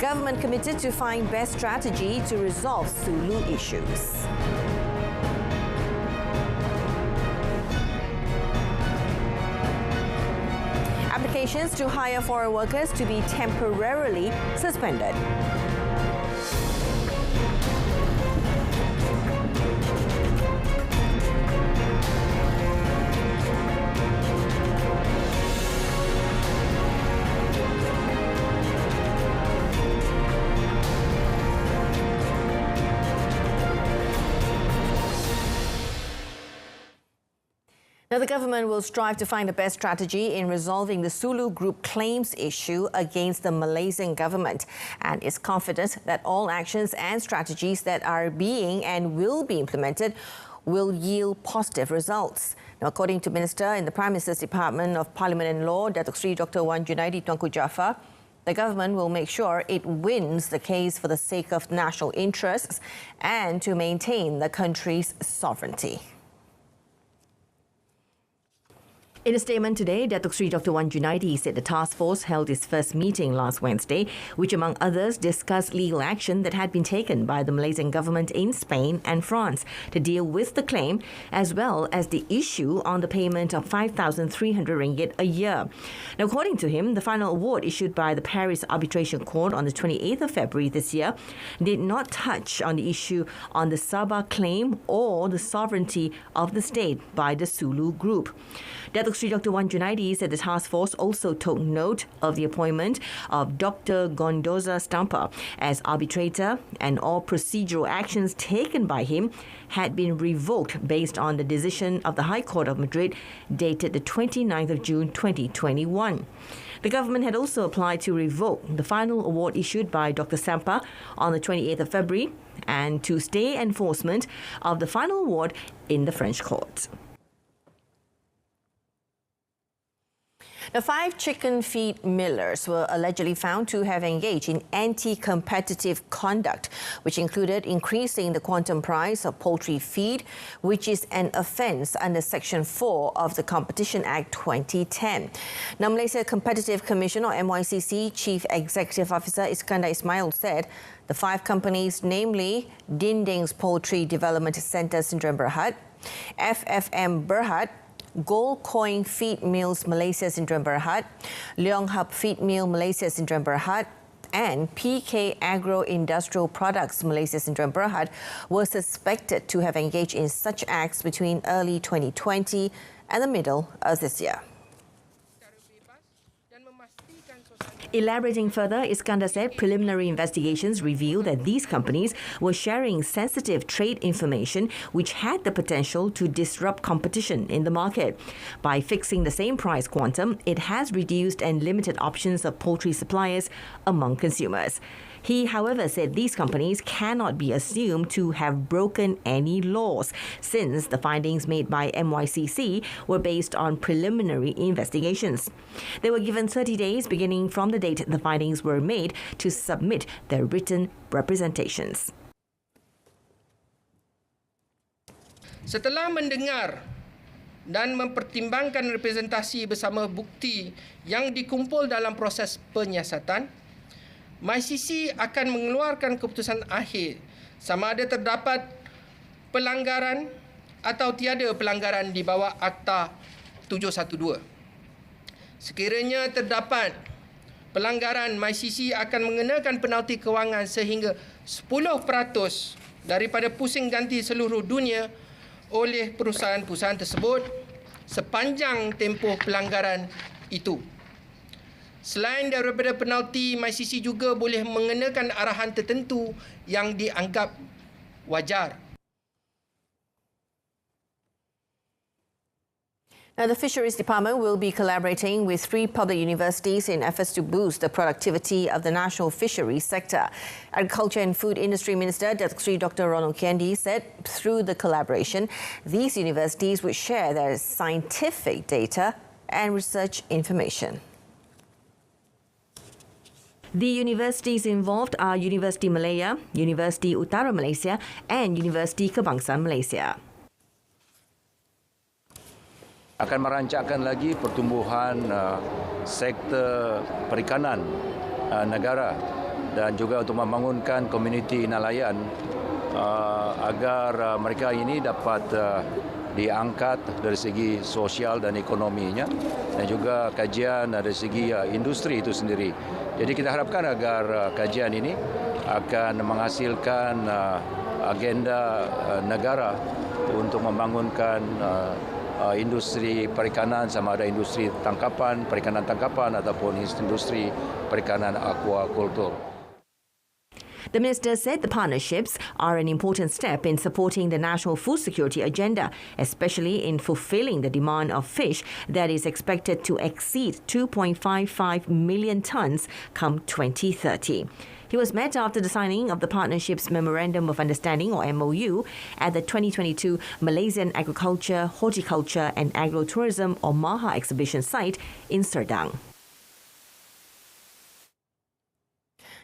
Government committed to find best strategy to resolve Sulu issues. Applications to hire foreign workers to be temporarily suspended. Now, the government will strive to find the best strategy in resolving the Sulu Group claims issue against the Malaysian government and is confident that all actions and strategies that are being and will be implemented will yield positive results. Now, according to Minister in the Prime Minister's Department of Parliament and Law, Datuk Seri Dr. Wan Junaidi Tuanku Jaafar, the government will make sure it wins the case for the sake of national interests and to maintain the country's sovereignty. In a statement today, Datuk Seri Dr. Wan Junaidi said the task force held its first meeting last Wednesday, which among others discussed legal action that had been taken by the Malaysian government in Spain and France to deal with the claim, as well as the issue on the payment of 5,300 ringgit a year. Now, according to him, the final award issued by the Paris Arbitration Court on the 28th of February this year did not touch on the issue on the Sabah claim or the sovereignty of the state by the Sulu Group. Datuk Seri Dr. Wan Junaidi said the task force also took note of the appointment of Dr. Gondoza Stampa as arbitrator, and all procedural actions taken by him had been revoked based on the decision of the High Court of Madrid dated the 29th of June 2021. The government had also applied to revoke the final award issued by Dr. Stampa on the 28th of February and to stay enforcement of the final award in the French court. The 5 chicken feed millers were allegedly found to have engaged in anti-competitive conduct, which included increasing the quantum price of poultry feed, which is an offence under Section 4 of the Competition Act 2010. Now, Malaysia Competitive Commission, or MYCC, Chief Executive Officer Iskandar Ismail said the 5 companies, namely Dindings Poultry Development Centre Sdn Berhad, FFM Berhad, Gold Coin Feed Mills Malaysia Sdn Berhad, Leong Hub Feed Mill Malaysia Sdn Berhad, and PK Agro Industrial Products Malaysia Sdn Berhad were suspected to have engaged in such acts between early 2020 and the middle of this year. Elaborating further, Iskandar said preliminary investigations revealed that these companies were sharing sensitive trade information which had the potential to disrupt competition in the market. By fixing the same price quantum, it has reduced and limited options of poultry suppliers among consumers. He, however, said these companies cannot be assumed to have broken any laws, since the findings made by MYCC were based on preliminary investigations. They were given 30 days beginning from the date the findings were made to submit their written representations. Setelah mendengar dan mempertimbangkan representasi bersama bukti yang dikumpul dalam proses penyiasatan, MYCC akan mengeluarkan keputusan akhir sama ada terdapat pelanggaran atau tiada pelanggaran di bawah Akta 712. Sekiranya terdapat pelanggaran, MYCC akan mengenakan penalti kewangan sehingga 10% daripada pusing ganti seluruh dunia oleh perusahaan-perusahaan tersebut sepanjang tempoh pelanggaran itu. Selain daripada penalti, MYCC juga boleh mengenakan arahan tertentu yang dianggap wajar. Now, the Fisheries Department will be collaborating with 3 public universities in efforts to boost the productivity of the national fisheries sector. Agriculture and Food Industry Minister Datuk Seri Dr. Ronald Kendi said through the collaboration, these universities would share their scientific data and research information. The universities involved are Universiti Malaya, Universiti Utara Malaysia and Universiti Kebangsaan Malaysia. Akan merancangkan lagi pertumbuhan sektor perikanan negara dan juga untuk membangunkan komuniti nelayan agar mereka ini dapat diangkat dari segi sosial dan ekonominya dan juga kajian dari segi industri itu sendiri. Jadi kita harapkan agar kajian ini akan menghasilkan agenda negara untuk membangunkan industri perikanan, sama ada industri tangkapan, perikanan tangkapan ataupun industri perikanan aquakultur. The minister said the partnerships are an important step in supporting the national food security agenda, especially in fulfilling the demand of fish that is expected to exceed 2.55 million tons come 2030. He was met after the signing of the partnership's Memorandum of Understanding, or MOU, at the 2022 Malaysian Agriculture, Horticulture and Agro-Tourism, or MAHA exhibition site in Serdang.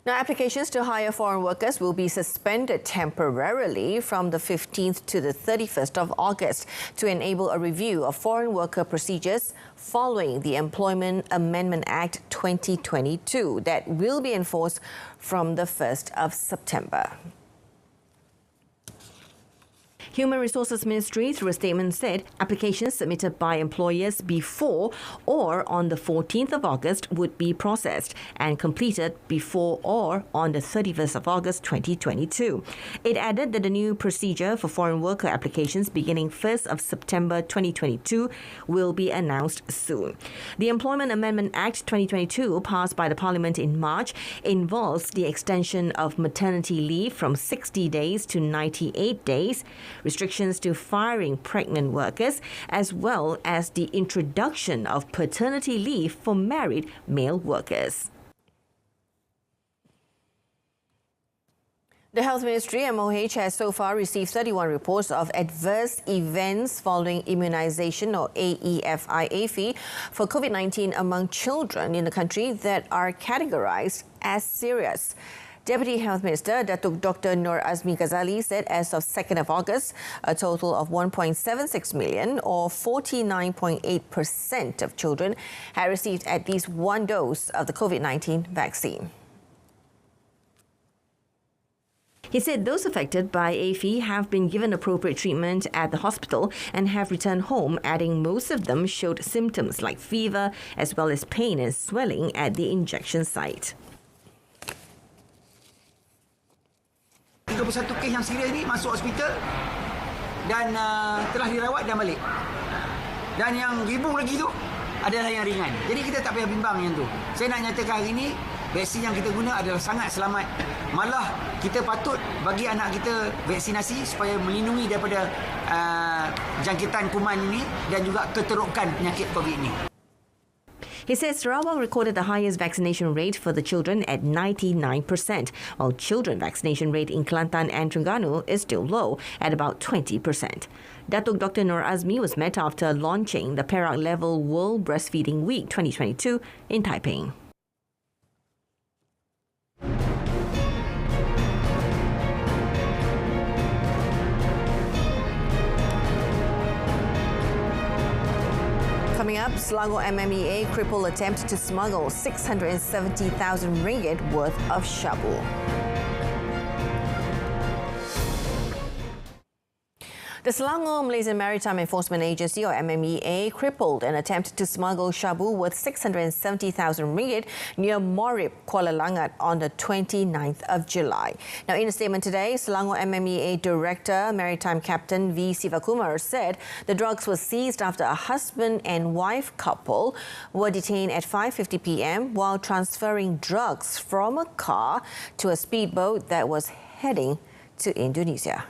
Now, applications to hire foreign workers will be suspended temporarily from the 15th to the 31st of August to enable a review of foreign worker procedures following the Employment Amendment Act 2022 that will be enforced from the 1st of September. Human Resources Ministry, through a statement, said applications submitted by employers before or on the 14th of August would be processed and completed before or on the 31st of August 2022. It added that the new procedure for foreign worker applications beginning 1st of September 2022 will be announced soon. The Employment Amendment Act 2022, passed by the Parliament in March, involves the extension of maternity leave from 60 days to 98 days, restrictions to firing pregnant workers, as well as the introduction of paternity leave for married male workers. The Health Ministry, MOH, has so far received 31 reports of adverse events following immunization, or AEFI, for COVID-19 among children in the country that are categorized as serious. Deputy Health Minister Datuk Dr. Nur Azmi Ghazali said as of 2nd of August, a total of 1.76 million, or 49.8% of children, had received at least one dose of the COVID-19 vaccine. He said those affected by AFI have been given appropriate treatment at the hospital and have returned home, adding most of them showed symptoms like fever as well as pain and swelling at the injection site. 31 kes yang serius ni masuk hospital dan telah dirawat dan balik. Dan yang ribu lagi tu adalah yang ringan. Jadi kita tak payah bimbang yang tu. Saya nak nyatakan hari ini, vaksin yang kita guna adalah sangat selamat. Malah kita patut bagi anak kita vaksinasi supaya melindungi daripada jangkitan kuman ini dan juga keterukan penyakit COVID ini. He says Sarawak recorded the highest vaccination rate for the children at 99%, while children vaccination rate in Kelantan and Terengganu is still low at about 20%. Datuk Dr. Nur Azmi was met after launching the Perak Level World Breastfeeding Week 2022 in Taipei. Coming up, Selangor MMEA crippled attempt to smuggle 670,000 ringgit worth of shabu. The Selangor Malaysian Maritime Enforcement Agency, or MMEA, crippled an attempt to smuggle shabu worth 670,000 ringgit near Morib, Kuala Langat on the 29th of July. Now, in a statement today, Selangor MMEA Director, Maritime Captain V. Sivakumar said the drugs were seized after a husband and wife couple were detained at 5:50 p.m. while transferring drugs from a car to a speedboat that was heading to Indonesia.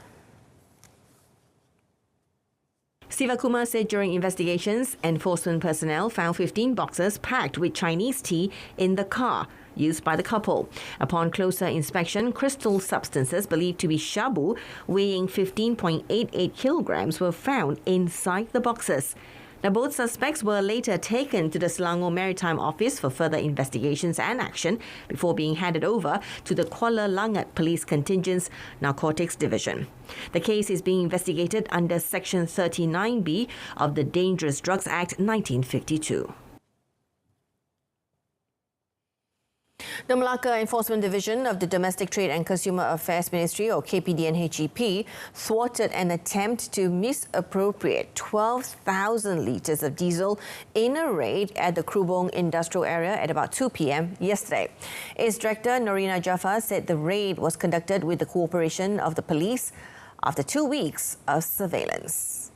Sivakumar said during investigations, enforcement personnel found 15 boxes packed with Chinese tea in the car used by the couple. Upon closer inspection, crystal substances believed to be shabu, weighing 15.88 kilograms, were found inside the boxes. Now, both suspects were later taken to the Selangor Maritime Office for further investigations and action before being handed over to the Kuala Langat Police Contingent's Narcotics Division. The case is being investigated under Section 39B of the Dangerous Drugs Act 1952. The Malacca Enforcement Division of the Domestic Trade and Consumer Affairs Ministry, or KPDNHEP, thwarted an attempt to misappropriate 12,000 litres of diesel in a raid at the Krubong industrial area at about 2 p.m. yesterday. Its director, Norina Jaffa, said the raid was conducted with the cooperation of the police after 2 weeks of surveillance.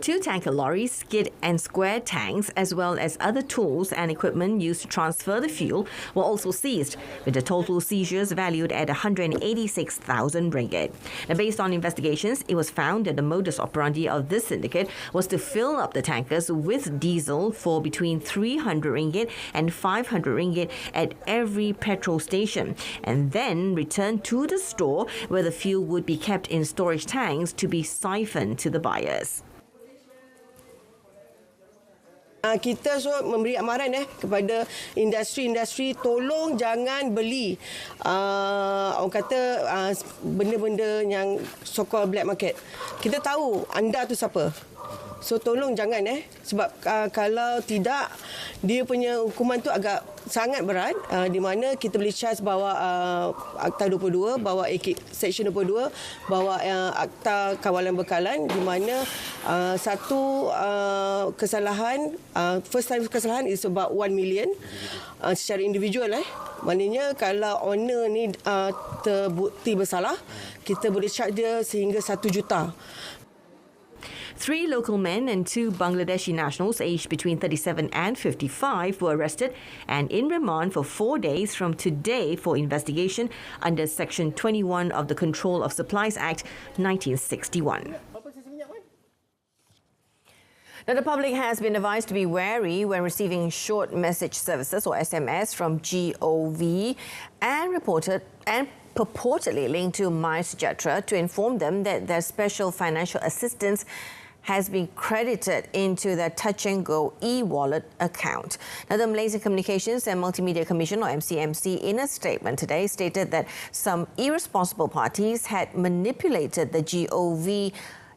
2 tanker lorries, skid and square tanks, as well as other tools and equipment used to transfer the fuel, were also seized, with the total seizures valued at 186,000 ringgit. Now, based on investigations, it was found that the modus operandi of this syndicate was to fill up the tankers with diesel for between 300 ringgit and 500 ringgit at every petrol station, and then return to the store where the fuel would be kept in storage tanks to be siphoned to the buyers. Kita memberi amaran kepada industri-industri, tolong jangan beli orang kata benda-benda yang so-called black market. Kita tahu anda tu siapa. So tolong jangan sebab kalau tidak dia punya hukuman tu agak sangat berat, di mana kita boleh charge bawa Akta 22, bawa Section 22, bawa Akta Kawalan Bekalan, di mana satu kesalahan, first time kesalahan is about 1 million secara individual. Maknanya kalau owner ni terbukti bersalah, kita boleh charge dia sehingga 1 juta. 3 local men and 2 Bangladeshi nationals aged between 37 and 55 were arrested and in remand for 4 days from today for investigation under Section 21 of the Control of Supplies Act 1961. Now, the public has been advised to be wary when receiving short message services or SMS from GOV and purportedly linked to MySejahtera to inform them that their special financial assistance has been credited into their Touch and Go e-wallet account. Now, the Malaysian Communications and Multimedia Commission, or MCMC, in a statement today stated that some irresponsible parties had manipulated the GOV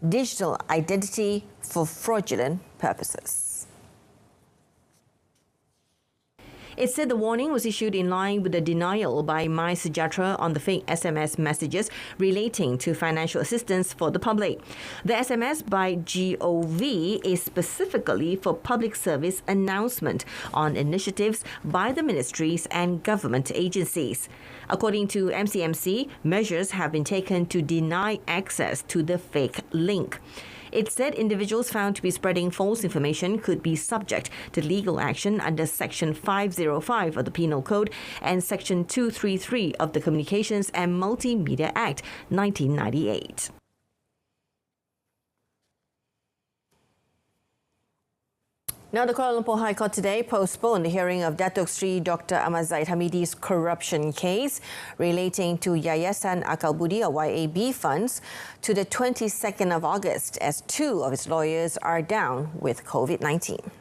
digital identity for fraudulent purposes. It said the warning was issued in line with the denial by MySejahtera on the fake SMS messages relating to financial assistance for the public. The SMS by GOV is specifically for public service announcement on initiatives by the ministries and government agencies. According to MCMC, measures have been taken to deny access to the fake link. It said individuals found to be spreading false information could be subject to legal action under Section 505 of the Penal Code and Section 233 of the Communications and Multimedia Act 1998. Now, the Kuala Lumpur High Court today postponed the hearing of Datuk Sri Dr. Ahmad Zahid Hamidi's corruption case relating to Yayasan Akal Budi, or YAB funds, to the 22nd of August, as 2 of its lawyers are down with COVID-19.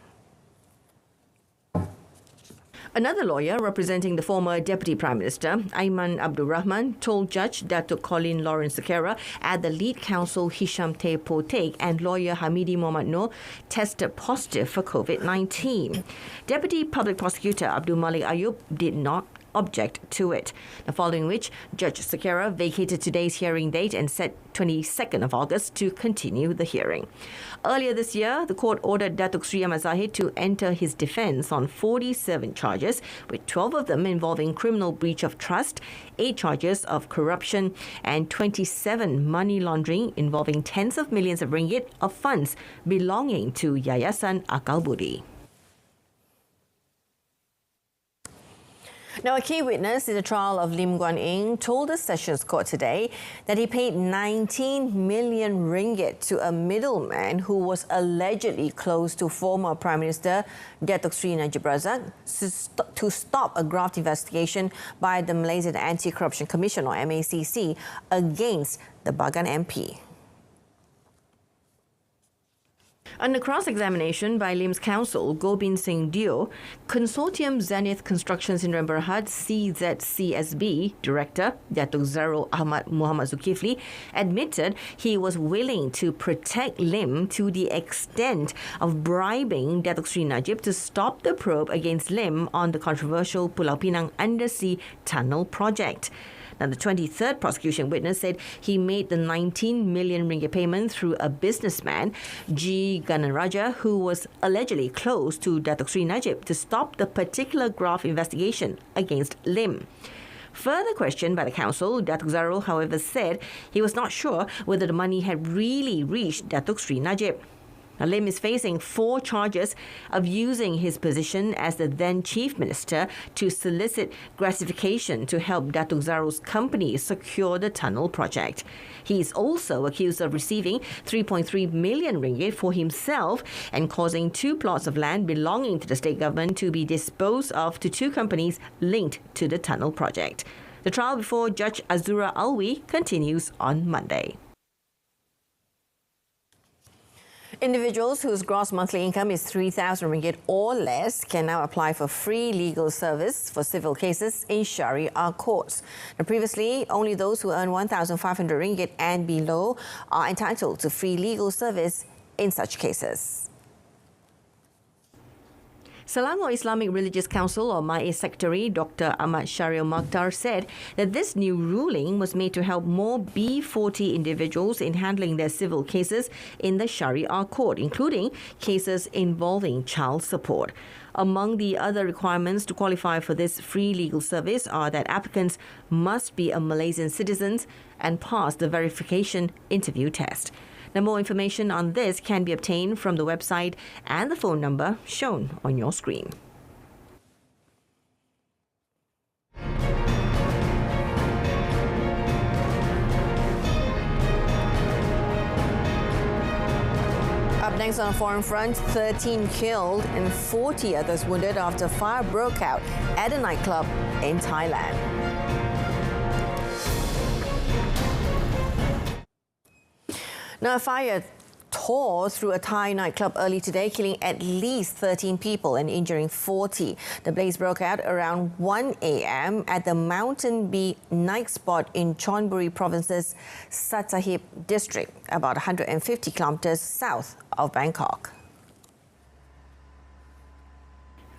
Another lawyer representing the former Deputy Prime Minister, Aiman Abdul Rahman, told Judge Datuk Colin Lawrence Sekera at the lead counsel Hisham Potek and lawyer Hamidi Mohamad Noor tested positive for COVID-19. Deputy Public Prosecutor Abdul Malik Ayub did not object to it. Following which, Judge Sekera vacated today's hearing date and set 22nd of August to continue the hearing. Earlier this year, the court ordered Datuk Sri Ahmad Zahid to enter his defence on 47 charges, with 12 of them involving criminal breach of trust, 8 charges of corruption, and 27 money laundering involving tens of millions of ringgit of funds belonging to Yayasan Akal Budi. Now, a key witness in the trial of Lim Guan Eng told the Sessions Court today that he paid 19 million ringgit to a middleman who was allegedly close to former Prime Minister Datuk Sri Najib Razak to stop a graft investigation by the Malaysian Anti-Corruption Commission, or MACC, against the Bagan MP. Under cross-examination by Lim's counsel, Gobind Singh Dio, Consortium Zenith Construction Sdn Berhad CZCSB Director Datuk Zarul Ahmad Muhammad Zulkifli admitted he was willing to protect Lim to the extent of bribing Datuk Sri Najib to stop the probe against Lim on the controversial Pulau Pinang undersea tunnel project. Now, the 23rd prosecution witness said he made the 19 million ringgit payment through a businessman, G. Ganaraja, who was allegedly close to Datuk Sri Najib to stop the particular graft investigation against Lim. Further questioned by the council, Datuk Zarul, however, said he was not sure whether the money had really reached Datuk Sri Najib. Now, Lim is facing 4 charges of using his position as the then Chief Minister to solicit gratification to help Datuk Zarul's company secure the tunnel project. He is also accused of receiving 3.3 million ringgit for himself and causing 2 plots of land belonging to the state government to be disposed of to 2 companies linked to the tunnel project. The trial before Judge Azura Alwi continues on Monday. Individuals whose gross monthly income is 3,000 ringgit or less can now apply for free legal service for civil cases in Sharia courts. Now, previously, only those who earn 1,500 ringgit and below are entitled to free legal service in such cases. Selangor Islamic Religious Council or MAIS Secretary Dr. Ahmad Syaril Makhtar said that this new ruling was made to help more B40 individuals in handling their civil cases in the Sharia court, including cases involving child support. Among the other requirements to qualify for this free legal service are that applicants must be a Malaysian citizen and pass the verification interview test. Now, more information on this can be obtained from the website and the phone number shown on your screen. Up next on a foreign front, 13 killed and 40 others wounded after fire broke out at a nightclub in Thailand. Now, a fire tore through a Thai nightclub early today, killing at least 13 people and injuring 40. The blaze broke out around 1 a.m. at the Mountain Bee night spot in Chonburi Province's Sattahip district, about 150 kilometers south of Bangkok.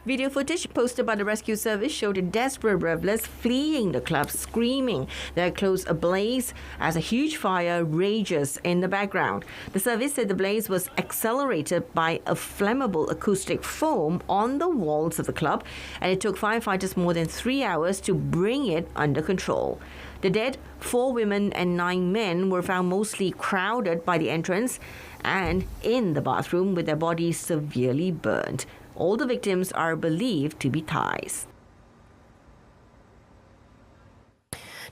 Video footage posted by the rescue service showed desperate revelers fleeing the club, screaming their clothes ablaze as a huge fire rages in the background. The service said the blaze was accelerated by a flammable acoustic foam on the walls of the club, and it took firefighters more than 3 hours to bring it under control. The dead, 4 women and 9 men, were found mostly crowded by the entrance and in the bathroom with their bodies severely burned. All the victims are believed to be Thais.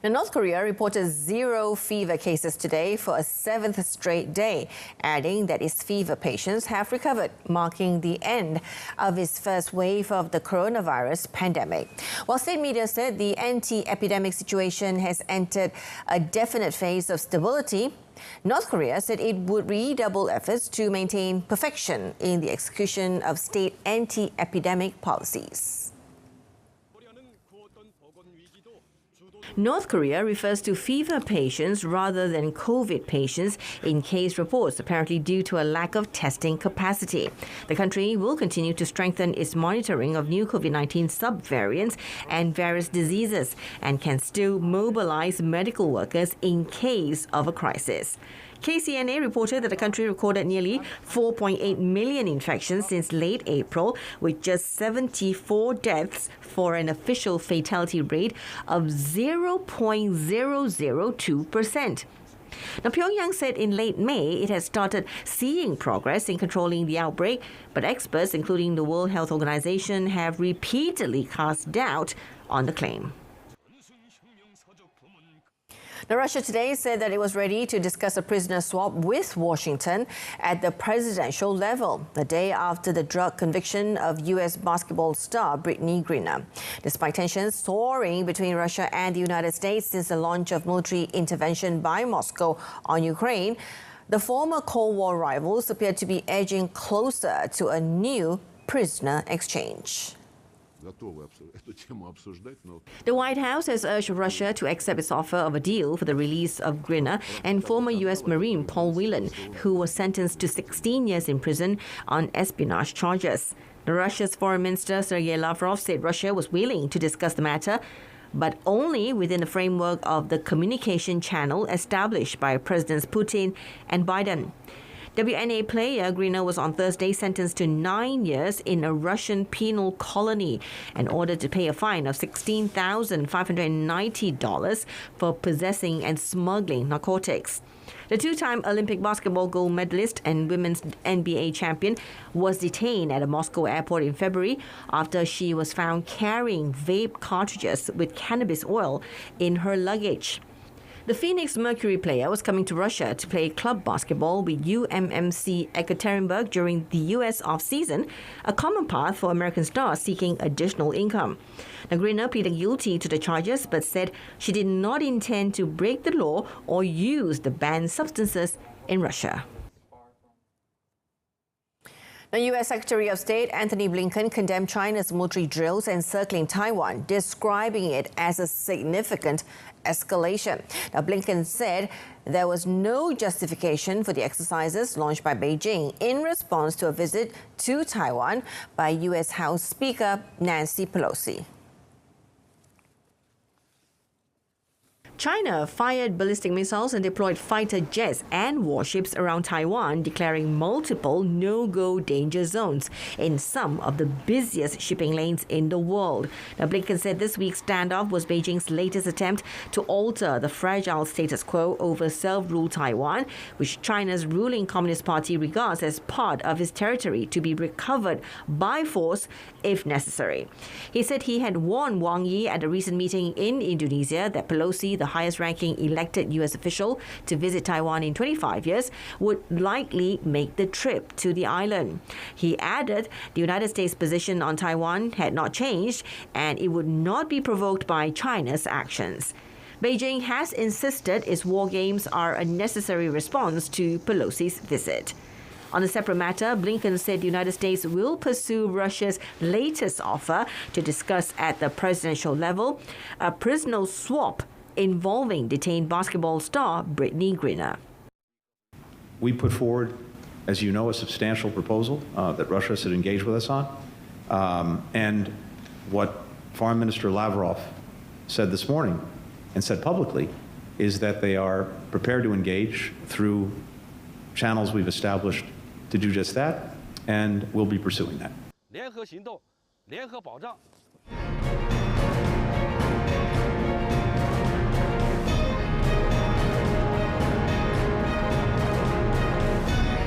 Now, North Korea reported 0 fever cases today for a 7th straight day, adding that its fever patients have recovered, marking the end of its first wave of the coronavirus pandemic. While state media said the anti-epidemic situation has entered a definite phase of stability, North Korea said it would redouble efforts to maintain perfection in the execution of state anti-epidemic policies. North Korea refers to fever patients rather than COVID patients in case reports, apparently due to a lack of testing capacity. The country will continue to strengthen its monitoring of new COVID-19 subvariants and various diseases and can still mobilize medical workers in case of a crisis. KCNA reported that the country recorded nearly 4.8 million infections since late April, with just 74 deaths for an official fatality rate of 0.002%. Now, Pyongyang said in late May it has started seeing progress in controlling the outbreak, but experts, including the World Health Organization, have repeatedly cast doubt on the claim. Now, Russia today said that it was ready to discuss a prisoner swap with Washington at the presidential level, the day after the drug conviction of U.S. basketball star Brittany Griner. Despite tensions soaring between Russia and the United States since the launch of military intervention by Moscow on Ukraine, The former Cold War rivals appear to be edging closer to a new prisoner exchange. The White House has urged Russia to accept its offer of a deal for the release of Kerana and former U.S. Marine Paul Whelan, who was sentenced to 16 years in prison on espionage charges. Russia's Foreign Minister Sergei Lavrov said Russia was willing to discuss the matter, but only within the framework of the communication channel established by Presidents Putin and Biden. WNA player Kerana was on Thursday sentenced to 9 years in a Russian penal colony and ordered to pay a fine of $16,590 for possessing and smuggling narcotics. The two-time Olympic basketball gold medalist and women's NBA champion was detained at a Moscow airport in February after she was found carrying vape cartridges with cannabis oil in her luggage. The Phoenix Mercury player was coming to Russia to play club basketball with UMMC Ekaterinburg during the U.S. off-season, a common path for American stars seeking additional income. Kerana pleaded guilty to the charges but said she did not intend to break the law or use the banned substances in Russia. The U.S. Secretary of State Antony Blinken condemned China's military drills encircling Taiwan, describing it as a significant escalation. Now, Blinken said there was no justification for the exercises launched by Beijing in response to a visit to Taiwan by U.S. House Speaker Nancy Pelosi. China fired ballistic missiles and deployed fighter jets and warships around Taiwan, declaring multiple no-go danger zones in some of the busiest shipping lanes in the world. Now, Blinken said this week's standoff was Beijing's latest attempt to alter the fragile status quo over self-ruled Taiwan, which China's ruling Communist Party regards as part of its territory to be recovered by force if necessary. He said he had warned Wang Yi at a recent meeting in Indonesia that Pelosi, the highest-ranking elected U.S. official to visit Taiwan in 25 years, would likely make the trip to the island. He added the United States' position on Taiwan had not changed and it would not be provoked by China's actions. Beijing has insisted its war games are a necessary response to Pelosi's visit. On a separate matter, Blinken said the United States will pursue Russia's latest offer to discuss at the presidential level a prisoner swap involving detained basketball star Brittney Griner. We put forward, as you know, a substantial proposal that Russia should engage with us on. And what Foreign Minister Lavrov said this morning and said publicly is that they are prepared to engage through channels we've established to do just that, and we'll be pursuing that. 联合行动，联合保障。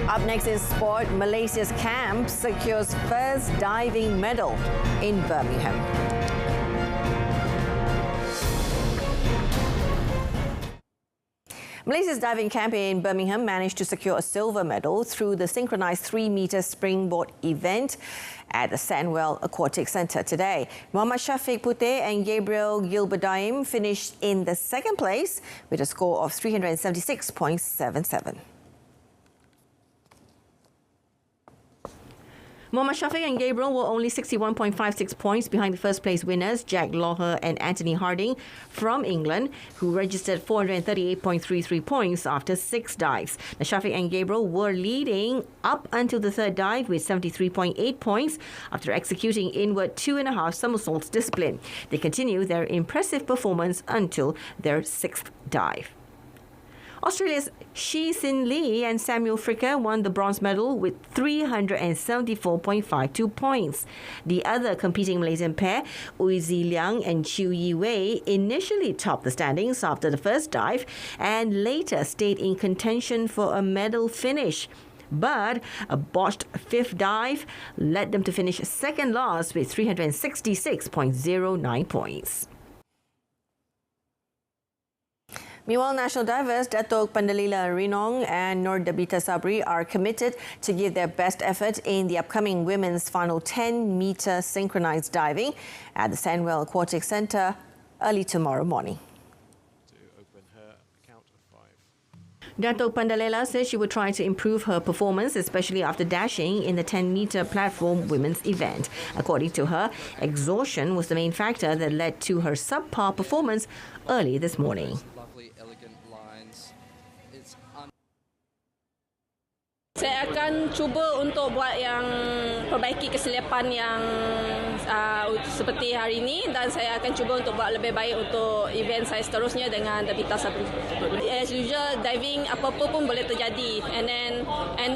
Up next in sport, Malaysia's camp secures first diving medal in Birmingham. Malaysia's diving camp in Birmingham managed to secure a silver medal through the synchronized 3-meter springboard event at the Sandwell Aquatic Centre today. Muhammad Shafiq Puteh and Gabriel Gilberdaim finished in the second place with a score of 376.77. Muhammad Shafiq and Gabriel were only 61.56 points behind the first place winners, Jack Lawher and Anthony Harding from England, who registered 438.33 points after 6 dives. Now, Shafiq and Gabriel were leading up until the third dive with 73.8 points after executing inward 2.5 somersaults discipline. They continue their impressive performance until their 6th dive. Australia's Shi Sin Lee and Samuel Fricker won the bronze medal with 374.52 points. The other competing Malaysian pair, Ui Zi Liang and Chew Yi Wei, initially topped the standings after the first dive and later stayed in contention for a medal finish. But a botched 5th dive led them to finish second last with 366.09 points. Meanwhile, national divers Datuk Pandalila Rinong and Nur Dabita Sabri are committed to give their best effort in the upcoming women's final 10-meter synchronized diving at the Sandwell Aquatic Centre early tomorrow morning. Datuk Pandalela says she would try to improve her performance, especially after dashing in the 10-meter platform women's event. According to her, exhaustion was the main factor that led to her subpar performance early this morning. Lovely, elegant lines. It's Saya akan cuba untuk buat yang perbaiki kesilapan yang seperti hari ini, dan saya akan cuba untuk buat lebih baik untuk event saya seterusnya dengan Berita RTM. As usual, diving apa-apa pun boleh terjadi, and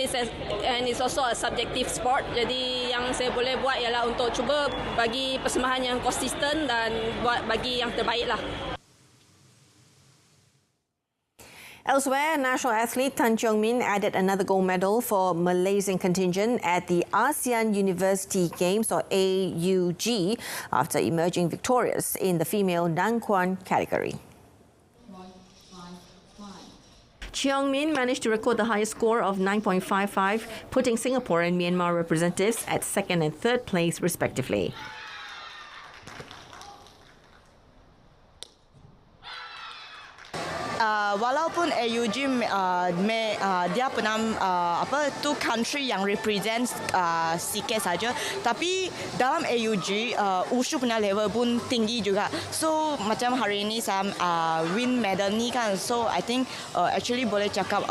it's also a subjective sport. Jadi yang saya boleh buat ialah untuk cuba bagi persembahan yang konsisten dan buat bagi yang terbaik lah. Elsewhere, national athlete Tan Cheong Min added another gold medal for Malaysian contingent at the ASEAN University Games, or AUG, after emerging victorious in the female Nan Kuan category. Cheong Min managed to record the highest score of 9.55, putting Singapore and Myanmar representatives at second and third place respectively. Walaupun AUG dia pernah two country yang represent sikit saja, tapi dalam AUG wushu punya level pun tinggi juga. So macam hari ini saya win medal ni kan, so I think actually boleh cakap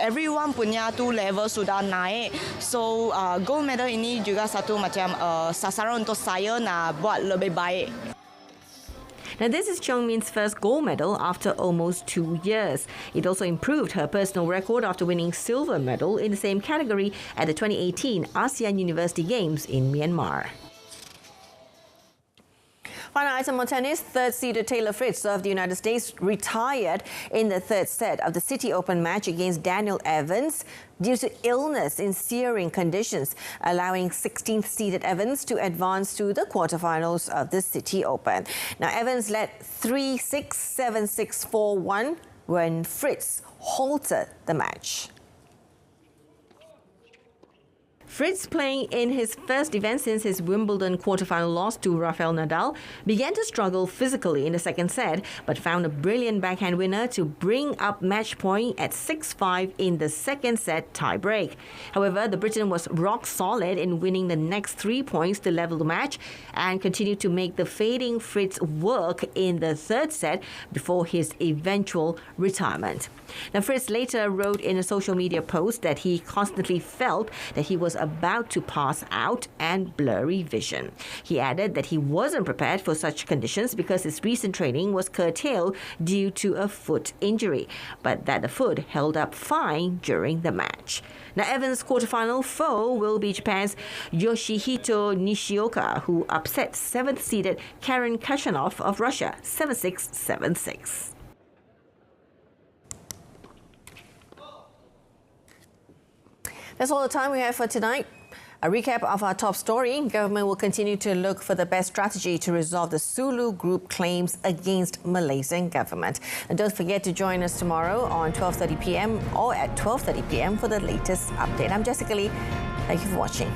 everyone punya tu level sudah naik. So gold medal ini juga satu macam sasaran untuk saya nak buat lebih baik. Now, this is Cheong Min's first gold medal after almost 2 years. It also improved her personal record after winning silver medal in the same category at the 2018 ASEAN University Games in Myanmar. Final item on tennis, third-seeded Taylor Fritz of the United States retired in the third set of the City Open match against Daniel Evans due to illness in searing conditions, allowing 16th-seeded Evans to advance to the quarterfinals of the City Open. Now, Evans led 3-6, 7-6, 4-1 when Fritz halted the match. Fritz, playing in his first event since his Wimbledon quarterfinal loss to Rafael Nadal, began to struggle physically in the second set, but found a brilliant backhand winner to bring up match point at 6-5 in the second set tie-break. However, the Briton was rock solid in winning the next 3 points to level the match and continued to make the fading Fritz work in the third set before his eventual retirement. Now, Fritz later wrote in a social media post that he constantly felt that he was about to pass out and blurry vision. He added that he wasn't prepared for such conditions because his recent training was curtailed due to a foot injury, but that the foot held up fine during the match. Now, Evans' quarterfinal foe will be Japan's Yoshihito Nishioka, who upset 7th-seeded Karen Khachanov of Russia 7-6, 7-6. That's all the time we have for tonight. A recap of our top story. Government will continue to look for the best strategy to resolve the Sulu Group claims against Malaysian government. And don't forget to join us tomorrow on 12:30 p.m. or at 12:30 p.m. for the latest update. I'm Jessica Lee. Thank you for watching.